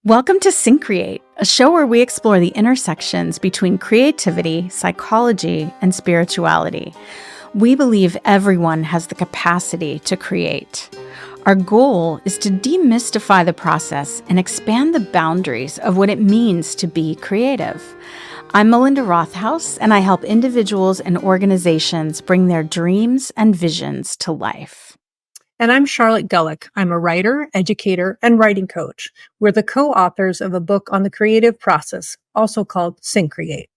Welcome to Syncreate, a show where we explore the intersections between creativity, psychology, and spirituality. We believe everyone has the capacity to create. Our goal is to demystify the process and expand the boundaries of what it means to be creative. I'm Melinda Rothaus, and I help individuals and organizations bring their dreams and visions to life. And I'm Charlotte Gulick. I'm a writer, educator, and writing coach. We're the co-authors of a book on the creative process, also called Syncreate.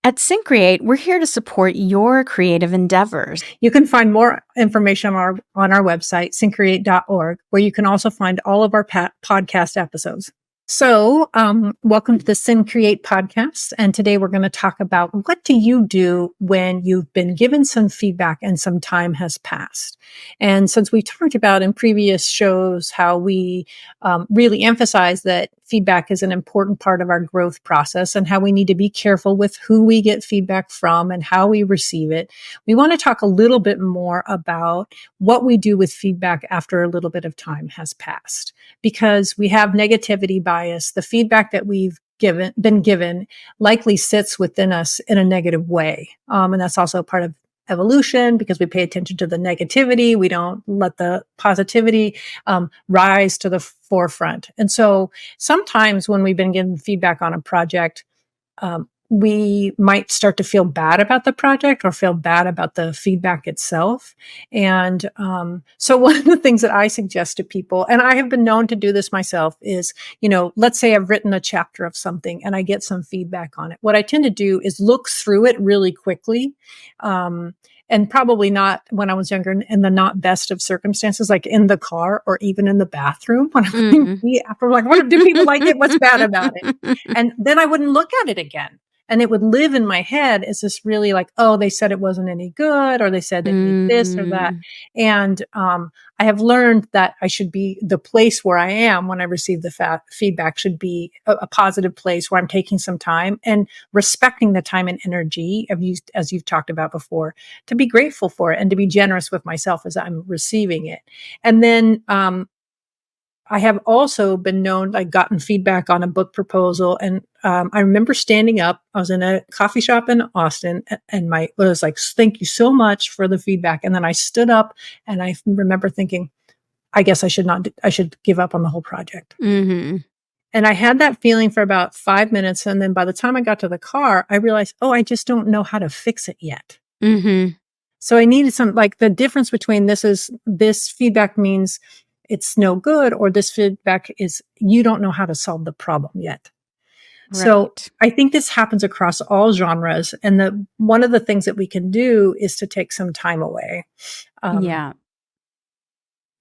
At Syncreate, we're here to support your creative endeavors. You can find more information on our website, syncreate.org, where you can also find all of our podcast episodes. So, welcome to the Syncreate podcast. And today we're going to talk about what do you do when you've been given some feedback and some time has passed. And since we talked about in previous shows how we really emphasize that feedback is an important part of our growth process and how we need to be careful with who we get feedback from and how we receive it, we want to talk a little bit more about what we do with feedback after a little bit of time has passed. Because we have negativity bias, the feedback that we've been given likely sits within us in a negative way. And that's also part of evolution because we pay attention to the negativity. We don't let the positivity rise to the forefront. And so sometimes when we've been given feedback on a project, we might start to feel bad about the project or feel bad about the feedback itself. And so one of the things that I suggest to people, and I have been known to do this myself, is, let's say I've written a chapter of something and I get some feedback on it. What I tend to do is look through it really quickly. And probably not when I was younger in the not best of circumstances, like in the car or even in the bathroom. When I'm after, like, what do people like it? What's bad about it? And then I wouldn't look at it again. And it would live in my head as this really like, oh, they said it wasn't any good, or they said they did this or that. And I have learned that I should be the place where I am when I receive the feedback should be a positive place where I'm taking some time and respecting the time and energy as you've talked about before, to be grateful for it and to be generous with myself as I'm receiving it. And then I have also been known, I've gotten feedback on a book proposal. And I remember standing up, I was in a coffee shop in Austin and it was like, thank you so much for the feedback. And then I stood up and I remember thinking, I guess I should give up on the whole project. Mm-hmm. And I had that feeling for about 5 minutes. And then by the time I got to the car, I realized, I just don't know how to fix it yet. Mm-hmm. So I needed the difference between this feedback means it's no good, or this feedback is you don't know how to solve the problem yet. Right. So I think this happens across all genres. And one of the things that we can do is to take some time away. Yeah.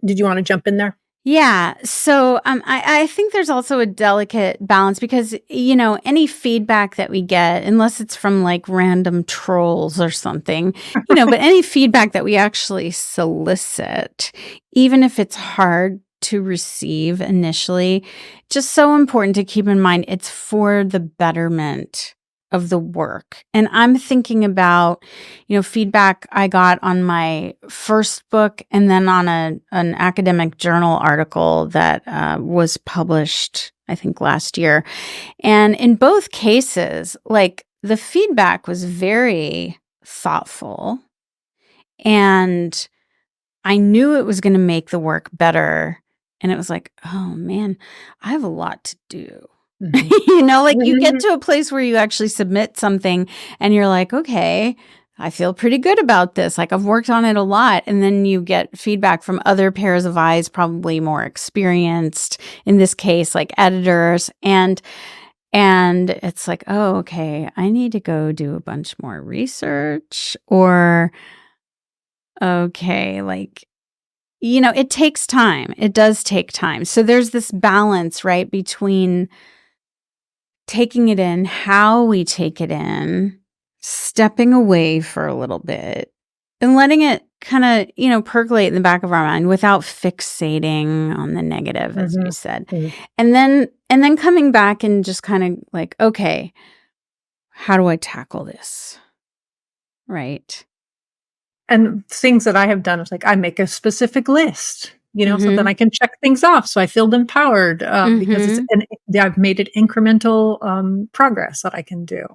Did you want to jump in there? Yeah. So I think there's also a delicate balance because, any feedback that we get, unless it's from like random trolls or something, but any feedback that we actually solicit, even if it's hard to receive initially, just so important to keep in mind it's for the betterment of the work. And I'm thinking about, feedback I got on my first book and then on an academic journal article that was published, I think, last year. And in both cases, the feedback was very thoughtful and I knew it was going to make the work better. And it was like, oh man, I have a lot to do. Mm-hmm. You get to a place where you actually submit something and you're like, okay, I feel pretty good about this. Like I've worked on it a lot. And then you get feedback from other pairs of eyes, probably more experienced, in this case, like editors. And it's like, oh, okay, I need to go do a bunch more research, or okay, it takes time. It does take time. So there's this balance, right, between taking it in, how we take it in, stepping away for a little bit, and letting it kind of, percolate in the back of our mind without fixating on the negative, as you said. Mm-hmm. And then coming back and just kind of like, okay, how do I tackle this? Right. And things that I have done is like, I make a specific list. so then I can check things off. So I feel empowered because I've made it incremental progress that I can do.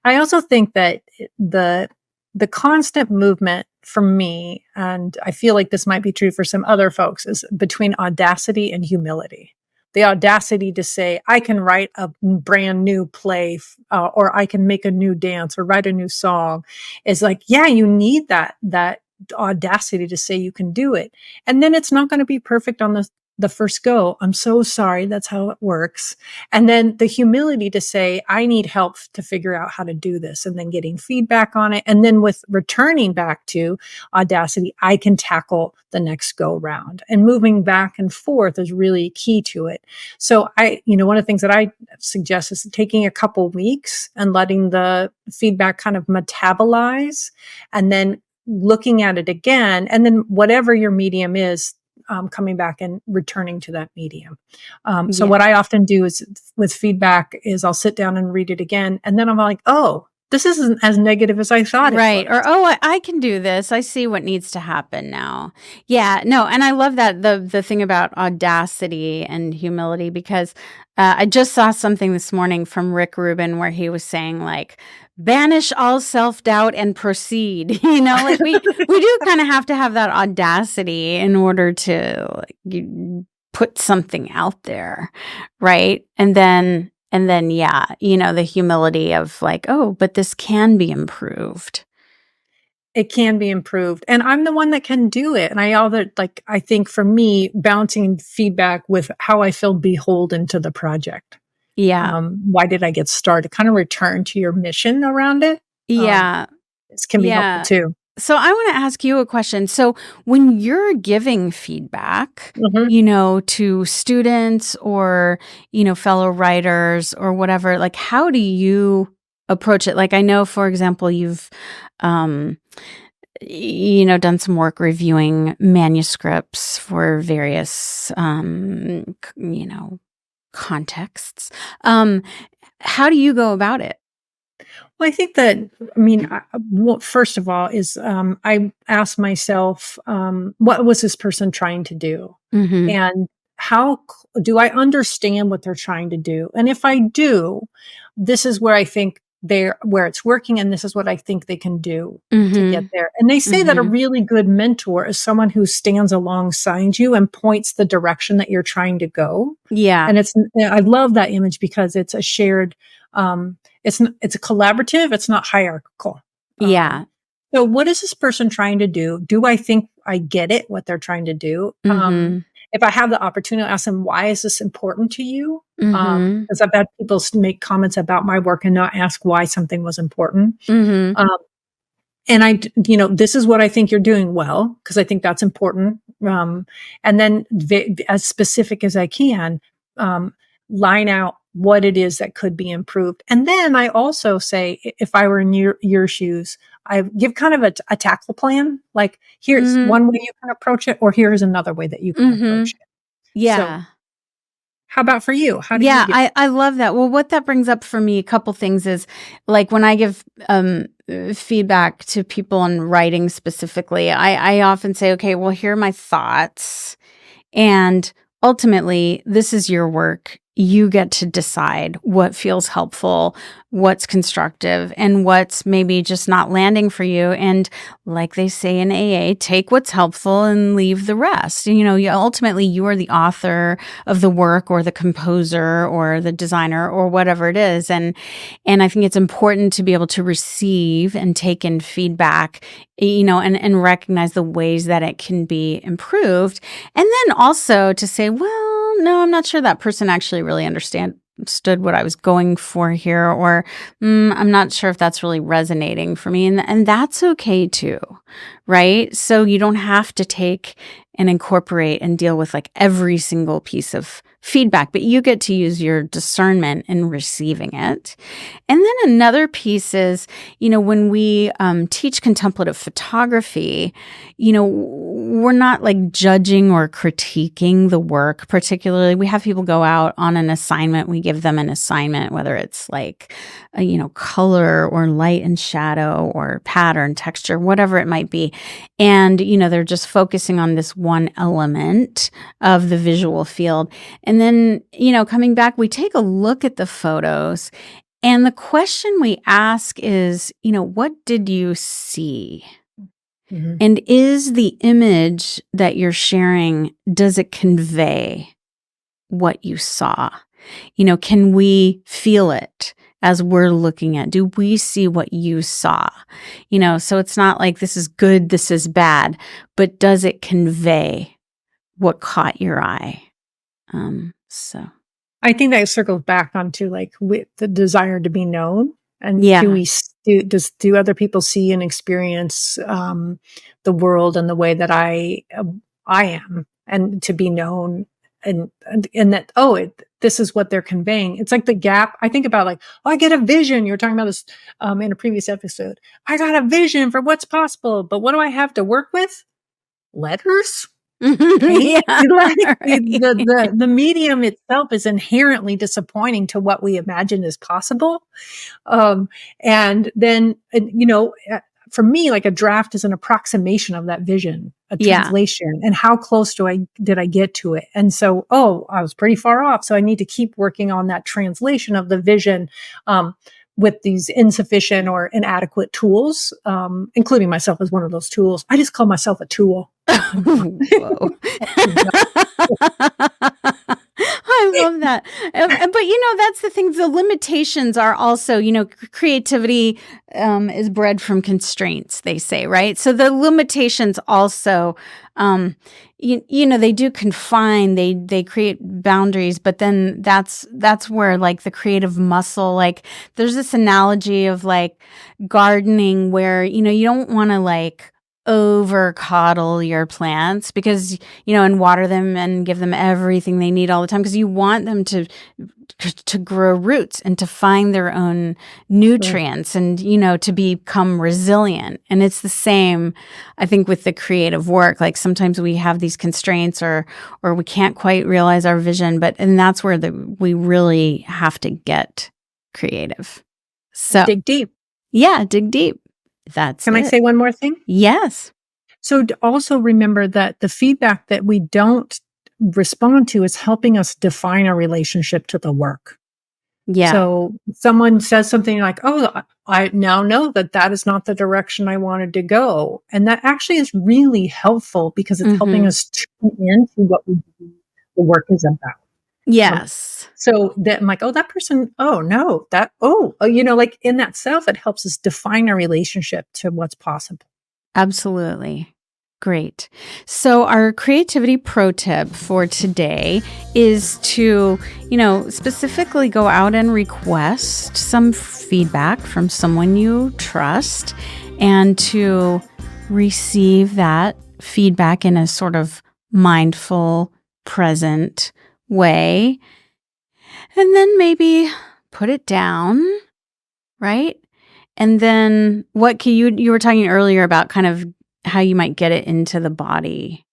I also think that the constant movement for me, and I feel like this might be true for some other folks, is between audacity and humility. The audacity to say, I can write a brand new play, or I can make a new dance or write a new song, is like, yeah, you need that audacity to say you can do it. And then it's not going to be perfect on the first go. I'm so sorry. That's how it works. And then the humility to say, I need help to figure out how to do this, and then getting feedback on it. And then with returning back to audacity, I can tackle the next go round, and moving back and forth is really key to it. So one of the things that I suggest is taking a couple weeks and letting the feedback kind of metabolize, and then looking at it again. And then whatever your medium is, coming back and returning to that medium. So what I often do is with feedback is I'll sit down and read it again. And then I'm like, oh, this isn't as negative as I thought it was. Right. Or, oh, I can do this. I see what needs to happen now. Yeah. No. And I love that the thing about audacity and humility, because I just saw something this morning from Rick Rubin where he was saying, like, banish all self-doubt and proceed. Like we do kind of have to have that audacity in order to put something out there. Right. And then, yeah, the humility of like, oh, but this can be improved. It can be improved. And I'm the one that can do it. And I think for me, balancing feedback with how I feel beholden to the project. Yeah. Why did I get started? Kind of return to your mission around it. Yeah. This can be helpful too. So I want to ask you a question. So when you're giving feedback, to students or, fellow writers or whatever, like, how do you approach it? Like, I know, for example, you've, done some work reviewing manuscripts for various, contexts. How do you go about it? Well, I think that, first of all is, I ask myself, what was this person trying to do? And how do I understand what they're trying to do? And if I do, this is where I think where it's working, and this is what I think they can do to get there. And they say that a really good mentor is someone who stands alongside you and points the direction that you're trying to go. Yeah. And I love that image because it's a shared, it's a collaborative, it's not hierarchical. Yeah. So what is this person trying to do? Do I think I get it, what they're trying to do? If I have the opportunity to ask them, why is this important to you? Because I've had people make comments about my work and not ask why something was important. And this is what I think you're doing well, because I think that's important. And then as specific as I can, line out what it is that could be improved. And then I also say, if I were in your shoes, I give kind of a tackle plan. Like, here's one way you can approach it, or here's another way that you can approach it. Yeah. So, how about for you? How do you? I love that. Well, what that brings up for me, a couple things is, like, when I give feedback to people on writing specifically, I often say, okay, well, here are my thoughts, and ultimately, this is your work. You get to decide what feels helpful, what's constructive, and what's maybe just not landing for you. And like they say in AA, take what's helpful and leave the rest. Ultimately, you are the author of the work, or the composer, or the designer, or whatever it is. And I think it's important to be able to receive and take in feedback, and recognize the ways that it can be improved. And then also to say, well, no, I'm not sure that person actually really understood what I was going for here, or I'm not sure if that's really resonating for me. And that's okay too, right? So you don't have to take and incorporate and deal with like every single piece of feedback, but you get to use your discernment in receiving it. And then another piece is, when we teach contemplative photography, we're not like judging or critiquing the work particularly. We have people go out on an assignment. We give them an assignment, whether it's like, color or light and shadow or pattern, texture, whatever it might be. And, they're just focusing on this one element of the visual field. And then, coming back, we take a look at the photos. And the question we ask is, what did you see? Mm-hmm. And is the image that you're sharing, does it convey what you saw? Can we feel it as we're looking at? Do we see what you saw? So it's not like this is good, this is bad, but does it convey what caught your eye? So I think that circles back onto like the desire to be known. And yeah. do other people see and experience the world in the way that I am, and to be known, and that this is what they're conveying. It's like the gap. I think about like, I get a vision. You were talking about this in a previous episode. I got a vision for what's possible, but what do I have to work with? Letters. Yeah, like, right. the medium itself is inherently disappointing to what we imagine is possible. And then, for me, like a draft is an approximation of that vision, a translation, and how close did I get to it? And so, I was pretty far off. So I need to keep working on that translation of the vision, with these insufficient or inadequate tools, including myself as one of those tools. I just call myself a tool. Whoa. I love that. But, that's the thing. The limitations are also, creativity is bred from constraints, they say, right? So the limitations also, they do confine, they create boundaries, but then that's where like the creative muscle, like there's this analogy of like gardening where, you don't want to like over coddle your plants because, and water them and give them everything they need all the time because you want them to grow roots and to find their own nutrients and, to become resilient. And it's the same, I think, with the creative work. Like sometimes we have these constraints or we can't quite realize our vision, and that's where we really have to get creative. So dig deep. Yeah, dig deep. Can I say one more thing? Yes. So to also remember that the feedback that we don't respond to is helping us define our relationship to the work. Yeah. So someone says something like, I now know that is not the direction I wanted to go. And that actually is really helpful because it's helping us tune into what the work is about. Yes. So that I'm like, that person, like in that self, it helps us define our relationship to what's possible. Absolutely. Great. So our creativity pro tip for today is to, specifically go out and request some feedback from someone you trust and to receive that feedback in a sort of mindful, present way. And then maybe put it down, right? And then you were talking earlier about kind of how you might get it into the body.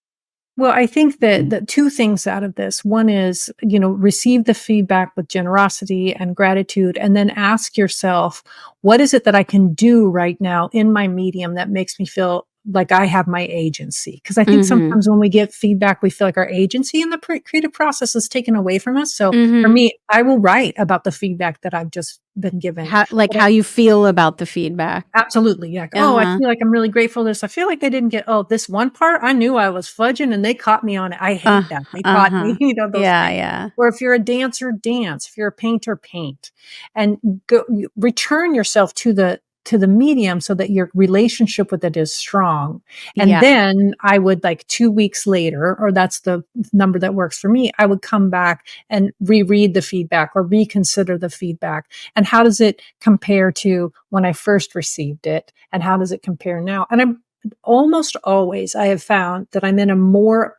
Well, I think that the two things out of this, one is, receive the feedback with generosity and gratitude, and then ask yourself, what is it that I can do right now in my medium that makes me feel like I have my agency? Because I think sometimes when we get feedback, we feel like our agency in the creative process is taken away from us. So for me, I will write about the feedback that I've just been given. How you feel about the feedback. Absolutely. Yeah. I feel like I'm really grateful for this. I feel like they didn't get, this one part I knew I was fudging and they caught me on it. I hate that. They caught me, those things. Yeah. Or if you're a dancer, dance. If you're a painter, paint. And return yourself to the medium so that your relationship with it is strong. And then I would, like 2 weeks later, or that's the number that works for me, I would come back and reread the feedback or reconsider the feedback. And how does it compare to when I first received it? And how does it compare now? And I'm almost always, I have found that I'm in a more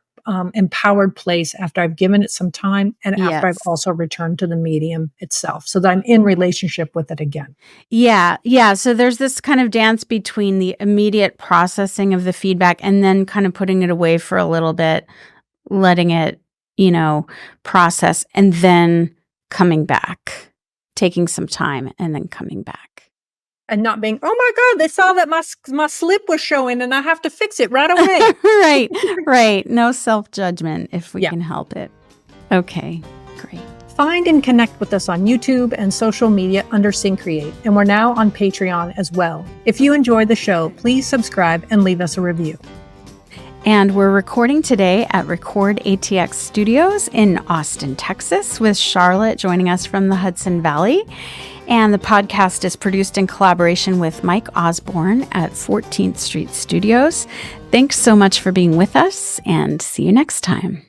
empowered place after I've given it some time and after I've Yes. also returned to the medium itself so that I'm in relationship with it again. Yeah. Yeah. So there's this kind of dance between the immediate processing of the feedback and then kind of putting it away for a little bit, letting it, process, and then coming back, taking some time and then coming back. And not being, oh my God, they saw that my slip was showing and I have to fix it right away. Right. Right. No self-judgment if we can help it. Okay. Great. Find and connect with us on YouTube and social media under Syncreate, and we're now on Patreon as well. If you enjoy the show, please subscribe and leave us a review. And we're recording today at Record ATX Studios in Austin, Texas, with Charlotte joining us from the Hudson Valley. And the podcast is produced in collaboration with Mike Osborne at 14th Street Studios. Thanks so much for being with us, and see you next time.